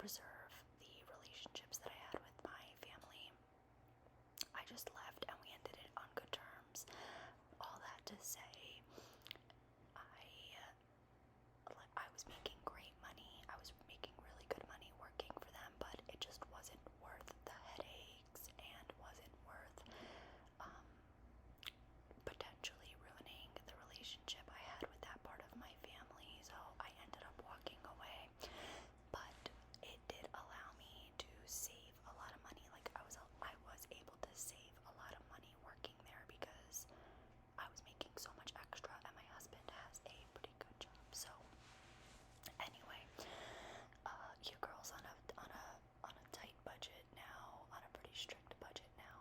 preserve the relationships that I had with my family, I just left and we ended it on good terms. All that to say, I was making great money. I was making really good money working for them, but it just wasn't worth the headaches and wasn't worth potentially ruining the relationship I had with that part of my family. So I ended up walking away, but it did allow me to save a lot of money. Like I was able to save a lot of money working there because I was making so much extra, and my husband has a pretty good job. So anyway, your girl's on a tight budget now, on a pretty strict budget now,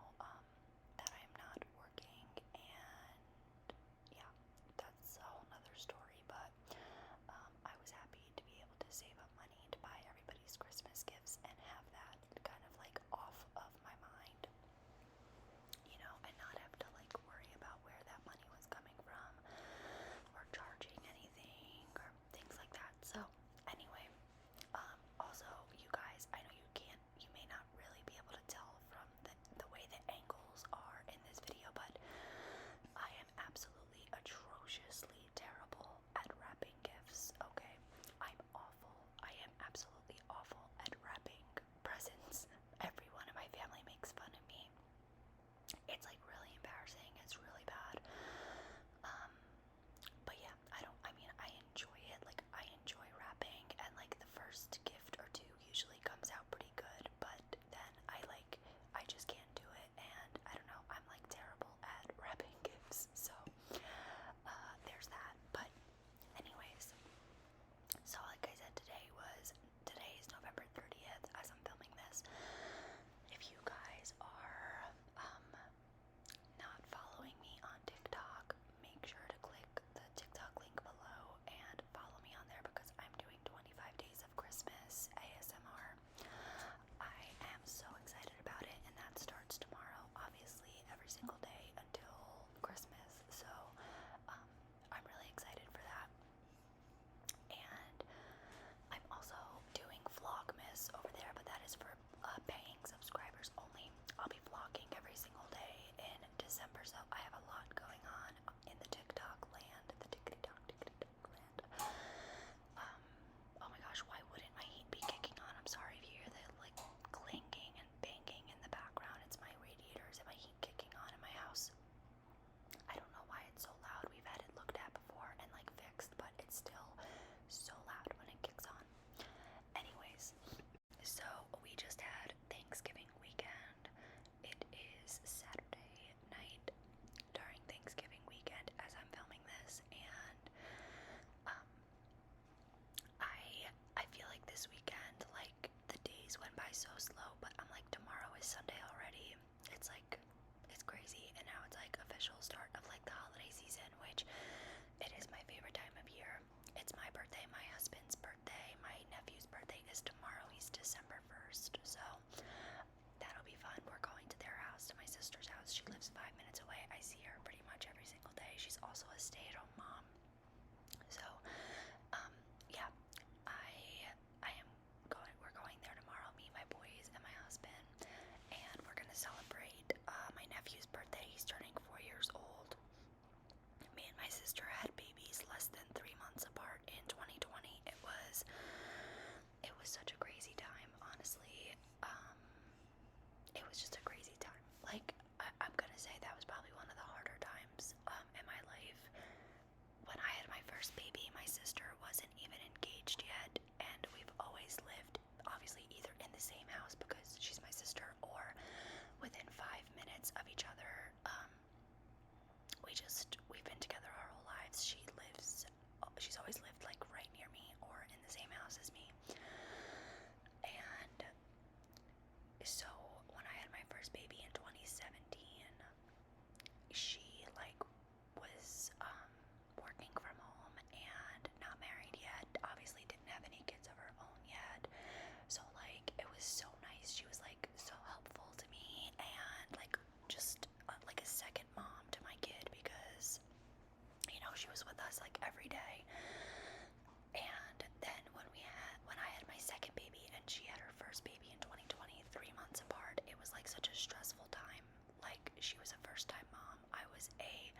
that I'm not working, and yeah, that's a whole nother story, but I was happy to be able to save up money to buy everybody's Christmas gifts and have that kind of like off of my mind, you know, and not have to like worry about where that money was coming from or charging anything or things like that. So anyway, also, you guys, I know you may not really be able to tell from the way the angles are in this video, but I am absolutely atrociously terrible at wrapping gifts, okay? I'm awful. I am absolutely awful at wrapping presents. Everyone in my family makes fun of me. It's like really embarrassing. It's really bad. But yeah, I enjoy it. Like, I enjoy wrapping, and like the first gift or two usually comes out pretty good, but then I just can't do it, and I don't know, I'm like terrible at wrapping gifts, so there's that. But anyways, so like I said, today is November 30th as I'm filming this. If you guys are not following me on TikTok, make sure to click the TikTok link below and follow me on there, because I'm doing 25 days of Christmas ASMR. I am so excited about it, and that starts tomorrow, obviously every single day until Christmas, so I'm really excited for that. And I'm also doing Vlogmas over there, but that is for paying subscribers only. I'll be vlogging every single day in December, so I have a lot going on in the TikTok land, the TikTok land. Oh my gosh, why wouldn't my heat be kicking on? I'm sorry if you hear the like clinking and banging in the background. It's my radiators and my heat kicking on in my house. I don't know why it's so loud. We've had it looked at before and like fixed, but it's still so loud when it kicks on. Anyways, so we just had Thanksgiving weekend. It is Saturday night during Thanksgiving weekend as I'm filming this, and I feel like this weekend, like the days went by so slow, but I'm like, tomorrow is Sunday already. It's like, it's crazy, and now it's like official start of like the holiday season, which it is my favorite time of year. It's my birthday, my husband's birthday, my nephew's birthday is tomorrow. He's December 1st, so that'll be fun. We're going to their house, to my sister's house. She lives 5 minutes away. I see her pretty much every single day. She's also a stay-at-home mom. So, yeah, we're going there tomorrow, me, my boys, and my husband, and we're gonna celebrate my nephew's birthday. He's turning 4 years old. Me and my sister had babies less than 3 months apart in 2020. It was such a crazy time, honestly. It was just a crazy time. Like, I'm gonna say that was probably one of the harder times in my life. When I had my first baby, my sister wasn't even engaged yet, and we've always lived, obviously, either in the same house because she's my sister, or within 5 minutes of each other. We've been together our whole lives. She's always lived like right near me or in the same house as me. And so when I had my first baby in 2017, she like was working from home and not married yet, obviously didn't have any kids of her own yet, so like it was so nice. She was like so helpful to me, and like just like a second mom to my kid, because you know, she was with us like every day. And then when I had my second baby and she had first baby in 2020, 3 months apart. It was like such a stressful time. Like, she was a first-time mom. I was a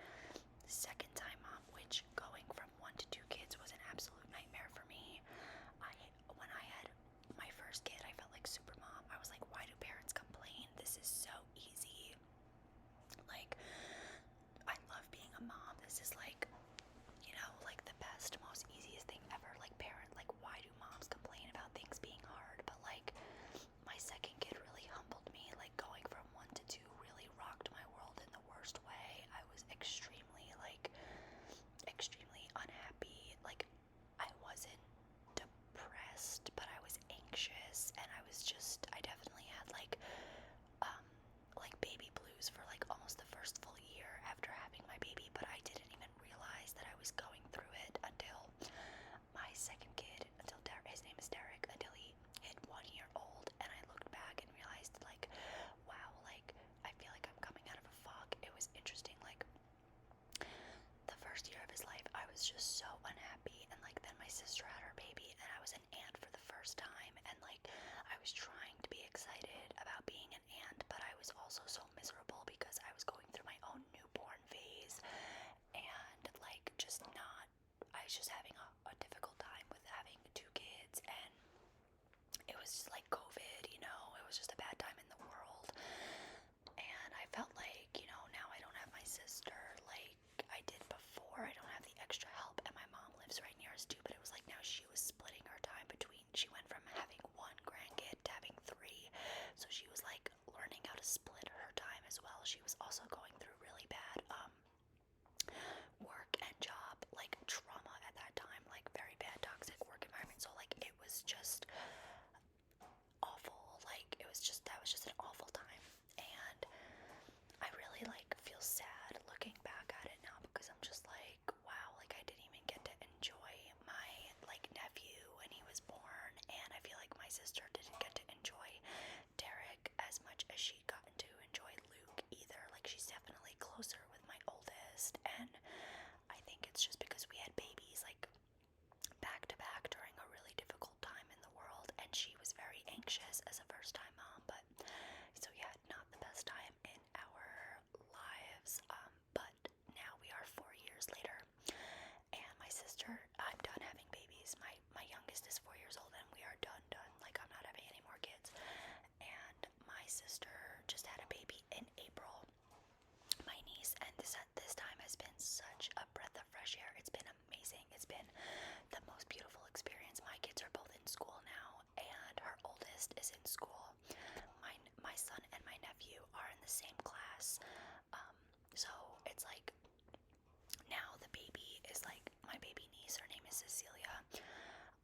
second-time mom, which going from 1 to 2 kids was an absolute nightmare for me. When I had my first kid, I felt like super mom. I was like, why do parents complain? This is so easy. Like, I love being a mom. This is like, you know, like the best, most easiest thing ever. Like, like, why do moms complain about things being hard? But like, my second kid really humbled me. Like, going from 1 to 2 really rocked my world in the worst way. I was extremely unhappy. Like, I wasn't depressed, but I was anxious, and I definitely had like baby blues for like almost the first full year after having my baby, but I didn't even realize that I was going through it until my second kid, his name is Derek, until he hit 1 year old, and I looked back and realized, like, wow, like, I feel like I'm coming out of a fog. It was interesting, like, the first year of his life, I was just so unhappy, and like, then my sister had her baby, and I was an aunt for the first time, and like, I was trying to be excited about being an aunt, but I was also so miserable because I was going through my own newborn phase, and like, I was just having a difficult time with having 2 kids, and it was just like COVID, you know, it was just a bad time in the world, and I felt like, you know, now I don't have my sister like I did before. I don't have the extra help, and my mom lives right near us too, but it was like now she was splitting her time between, she went from having 1 grandkid to having 3, so she was like learning how to split her time as well. She was also going through really bad work and job like trauma at that time, like very bad toxic work environment, so like it was just awful. Like, that was just an awful time, and I really like feel sad looking back at it now, because I'm just like, wow, like, I didn't even get to enjoy my like nephew when he was born, and I feel like my sister didn't get to enjoy Derek as much as she gotten to enjoy Luke either. Like, she's definitely closer with my oldest, and I think it's just because we had babies like back to back during a really difficult time in the world, and she was very anxious as a first time mom, but so yeah, not the best time in our lives, but now we are 4 years later, and my sister, I'm done having babies. My youngest is 4 years old, and we are done, like, I'm not having any more kids, and my sister just had a baby in April, my niece, and this time has been such a breath of fresh air. It's been amazing. It's been the most beautiful experience. My kids are both in school now, and her oldest is in school. My son and my nephew are in the same class, so it's like, now the baby is like my baby niece. Her name is Cecilia.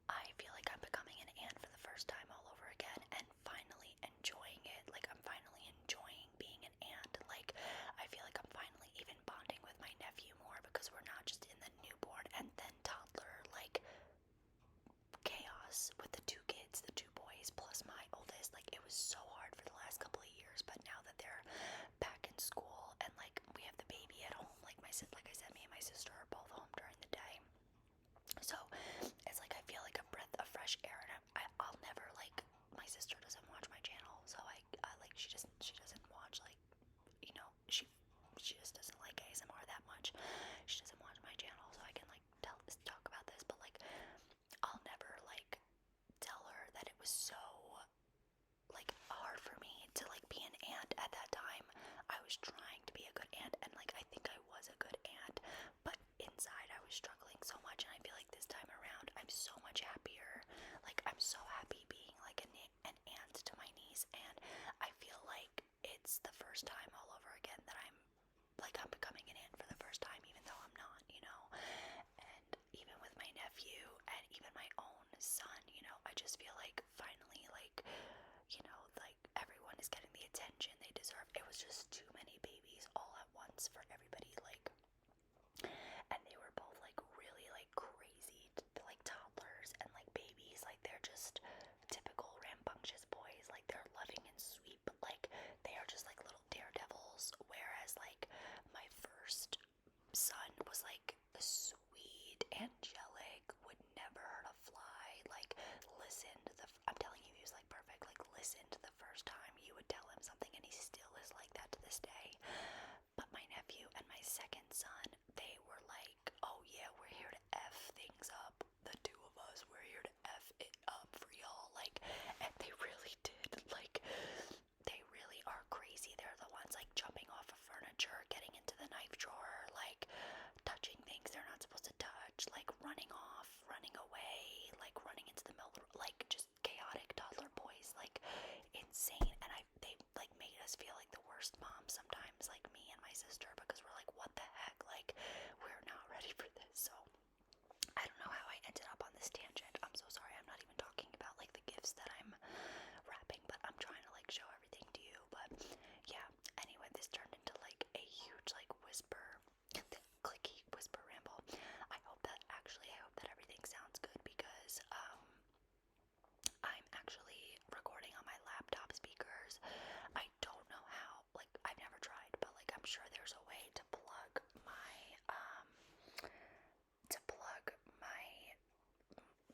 I feel like I'm becoming an aunt for the first time all over again, and finally enjoying it. Like, I'm finally enjoying being an aunt. Like, I feel like I'm finally even bonding with my nephew more, because we're not just in the newborn and then toddler like chaos with the 2 kids, the 2 boys plus my oldest. Like, it was so hard for the last couple of years, but now that they're back in school and like we have the baby at home, like like I said, me and my sister are both home during the day, so it's like I feel like a breath of fresh air, and I'll never, like, my sister doesn't watch my channel, so I like, she doesn't watch, like, you know, she just doesn't like ASMR that much. She doesn't watch my channel, so I can like talk about this, but like, I'll never like tell her that it was so like hard for me to like be an aunt at that time. I was trying to be a good aunt, and like, I think I was a good aunt, but inside I was struggling so much, and I feel like this time around I'm so much happier. Like, I'm so happy being like an aunt to my niece, and I feel like it's the first time all over again that I'm becoming an aunt for the first time, even though I'm not, you know. And even with my nephew and even my own son, you know, I just feel like finally, like, you know, like, everyone is getting the attention they deserve. It was just too many babies all at once for everybody, like, and they were both like really like crazy, like toddlers and like babies. Like, they're just typical rambunctious boys. Like, they're loving and sweet, but like, they are just like little daredevils first moms sometimes, like me and my sister, because we're like, what the heck, like, we're not ready for this. So I don't know how I ended up on this tangent. I'm so sorry. I'm not even talking about like the gifts that I'm wrapping, but I'm trying to like show everything to you. But yeah, anyway, this turned into like a huge like whisper clicky whisper ramble. I hope that everything sounds good, because I'm actually recording on my laptop speakers. I don't know how, like, I've never tried, but like I'm sure there's a way to plug my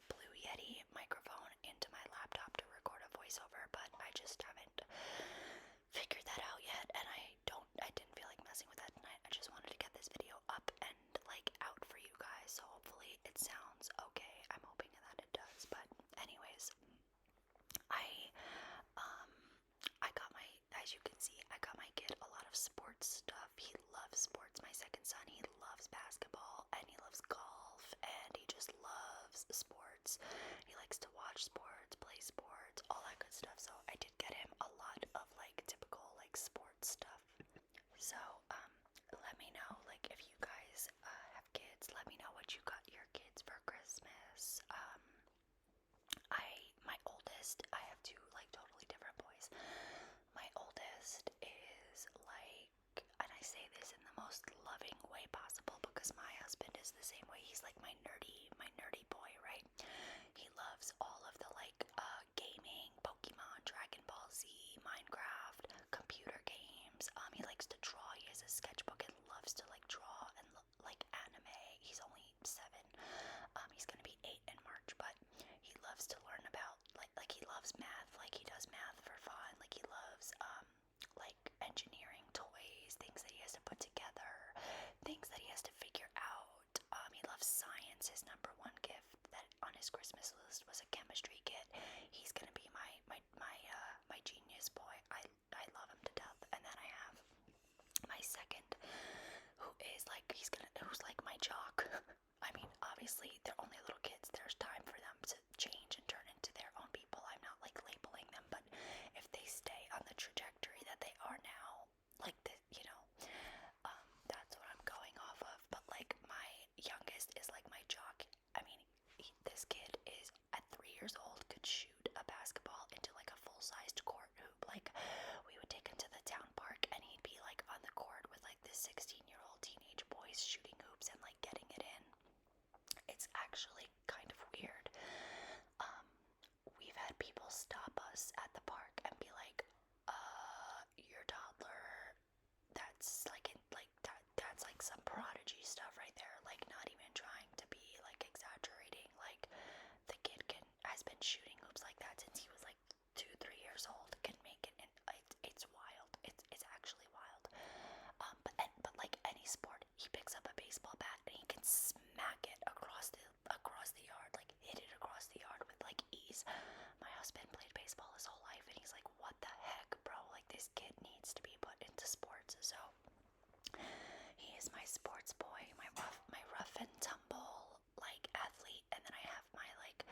Blue Yeti microphone into my laptop to record a voiceover, but I just haven't figured that out yet, and I didn't feel like messing with that tonight. I just wanted to get this video up and like out for you guys, so hopefully it sounds okay. I'm hoping that it does. But anyways, I got my, as you can see, I got my kid a lot of sports stuff. He loves sports. My second son, he loves basketball and he loves golf and he just loves sports. He likes to watch sports, play sports, all that good stuff. So I did get him a lot of like typical like sports stuff. So let me know, like, if you guys have kids, let me know what you got your kids for Christmas. My oldest, I have two like totally different boys. My oldest is like, and I say this in the most loving way possible because my husband is the same way. He's like my nerdy boy, right? He loves all of the like gaming, Pokemon, Dragon Ball Z, Minecraft, computer games. He likes to draw. He has a sketchbook and loves to like draw and like anime. He's only 7. He's gonna be 8 in March, but he loves to learn about like he loves math. Like he does math for fun. Like he loves like engineering toys, things that he has to put together, things that he has to figure out. He loves science. His number one gift that on his Christmas list was a chemistry kit. He's gonna be my genius boy. I love him to death. And then I have my second, who's like my jock. I mean, obviously they're only little kids. There's time for them to change and turn into their own people. I'm not like labeling them, but if they stay on the trajectory that they are now, like this, that's what I'm going off of. But like my youngest is like my jock. I mean, this kid is at 3 years old could shoot a basketball into like a full-sized court hoop. Like we would take him to the town park and he'd be like on the court with like this 16-year-old teenage boys shooting hoops and like getting it in. It's actually kind of weird. We've had people stop us at the park and be like, your toddler, that's like that's like some prodigy stuff right there. Like not even trying to be like exaggerating. Like the kid has been shooting hoops like that since he was like 2-3 years old. Can make it, and it's wild. It's actually wild. But like any sport, he picks up a baseball bat and he can smack it across the yard, like hit it across the yard with like ease. My husband played baseball his whole life and he's like, what the heck, bro? Like this kid needs to be put into sports. So he is my sports boy, my rough and tumble like athlete, and then I have my like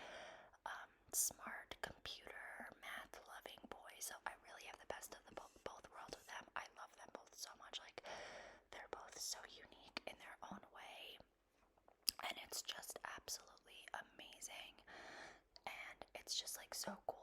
smart computer math loving boy. So I really have the best of both worlds with them. I love them both so much. Like they're both so unique in their own way, and it's just absolutely amazing. And it's just like so cool